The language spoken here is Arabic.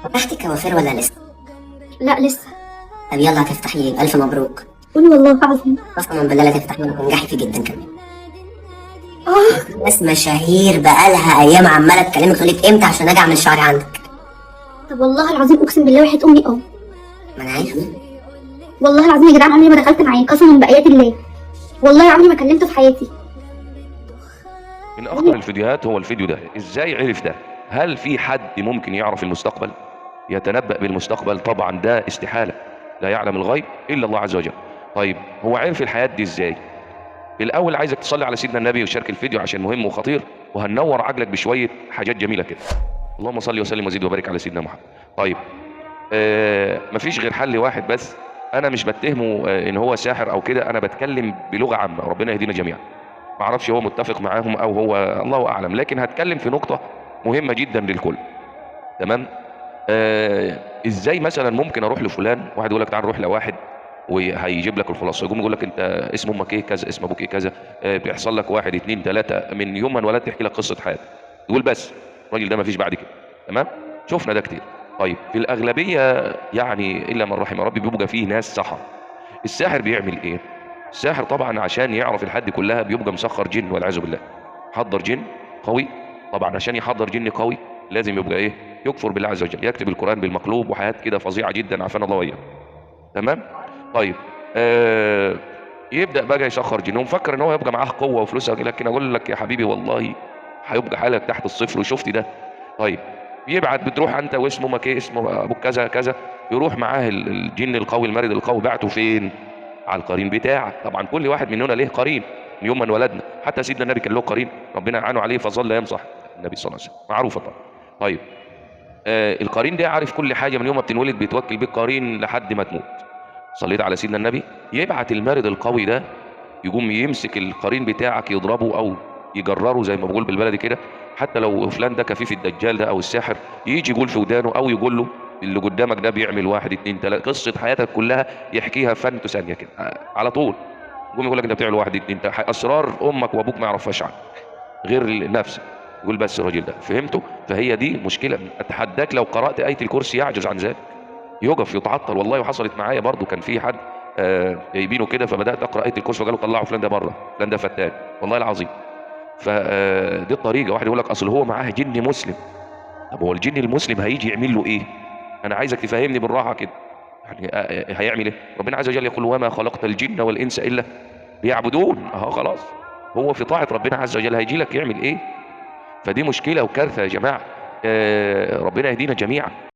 فتحتي كوافير ولا لسه؟ لا لسه. طب يلا هتفتحي، ألف مبروك. قولي والله العظيم. قسما بالله لا تفتحي وتنجحي فيه جدا كمان. اه. ناس مشاهير بقالها أيام عمالة تكلمك تقولك إمتى عشان أجي أعمل شعري عندك. طب والله العظيم اقسم بالله وحياة امي ما أنا عارف. والله العظيم يا جدعان عمري ما دخلت معاه قسما بآيات الله. والله عمري ما كلمته في حياتي. من اخطر الفيديوهات هو الفيديو ده. ازاي عرف ده؟ هل في حد ممكن يعرف المستقبل، يتنبأ بالمستقبل؟ طبعا ده استحالة، لا يعلم الغيب الا الله عز وجل. طيب هو عرف الحياة دي ازاي؟ الاول عايزك تصلي على سيدنا النبي وشارك الفيديو عشان مهم وخطير، وهننور عقلك بشوية حاجات جميلة كده. اللهم صل وسلم وزد وبارك على سيدنا محمد. طيب مفيش غير حل واحد بس. انا مش بتهمه ان هو ساحر او كده، انا بتكلم بلغة عامة، ربنا يهدينا جميعا. ما اعرفش هو متفق معاهم او هو الله اعلم، لكن هتكلم في نقطة مهمة جدا للكل. تمام. ازاي مثلا ممكن اروح لفلان، واحد يقول لك تعال نروح لواحد وهيجيب لك الخلاصه، يقوم يقول لك انت اسم امك ايه كذا، اسم ابوك ايه كذا، بيحصل لك واحد اتنين تلاته من يوم ما انولدت، تحكي لك قصه حياتك، تقول بس الراجل ده ما فيش بعد كده. تمام. شفنا ده كتير. طيب في الاغلبيه يعني الا من رحم ربي بيبقى فيه ناس سحر. الساحر بيعمل ايه؟ الساحر طبعا عشان يعرف الحد كلها بيبقى مسخر جن والعياذ بالله، حضر جن قوي. طبعا عشان يحضر جن قوي لازم يبقى ايه؟ يكفر بالله عز وجل، يكتب القران بالمقلوب وحاجات كده فظيعه جدا، عافانا الله وإياه. تمام. طيب يبدا بقى يسخر جن ومفكر ان هو يبقى معاه قوه وفلوس، لكن اقول لك يا حبيبي والله هيبقى حالك تحت الصفر، وشفت ده. طيب يبعت، بتروح انت واسم امك ايه، اسم ابوك كذا كذا، يروح معاه الجن القوي المارد القوي، بعته فين؟ على القرين بتاعك. طبعا كل واحد مننا ليه قرين من يوم ما انولدنا، حتى سيدنا النبي كان له قرين ربنا يعانه عليه فظل ينصح النبي صلى الله عليه وسلم، معروفه طبعا. طيب القرين ده عارف كل حاجه من يوم ما بتنولد، بيتوكل بيك قرين لحد ما تموت. صليت على سيدنا النبي. يبعت المارد القوي ده يقوم يمسك القرين بتاعك يضربه او يجرره زي ما بقول بالبلدي كده، حتى لو فلان ده كفيف الدجال ده او الساحر، يجي يقول في ودانه او يقول له اللي قدامك ده بيعمل واحد اتنين تلاته، قصه حياتك كلها يحكيها فانتو ثانيه كده على طول. يقوم يقول لك انت بتعمل واحد اتنين تلاته، اسرار امك وابوك ما يعرفهاش عنك غير نفسك. يقول بس الراجل ده فهمته. فهي دي مشكله. اتحداك لو قرات ايه الكرسي يعجز عن ذلك، يقف يتعطل والله. وحصلت معايا برضو، كان في حد جايبينه كده، فبدات اقرا ايه الكرسي، فقالوا طلعوا فلان ده بره، فلان ده فتان والله العظيم. فدي الطريقه. واحد يقول لك اصل هو معاه جن مسلم. طب هو الجن المسلم هيجي يعمل له ايه؟ انا عايزك تفهمني بالراحه كده. يعني هيعمل ايه؟ ربنا عز وجل يقول وما خلقت الجن والانس الا ليعبدون. اهو خلاص، هو في طاعه ربنا عز وجل هيجي لك يعمل ايه؟ فدي مشكله وكارثه يا جماعه. ربنا يهدينا جميعا.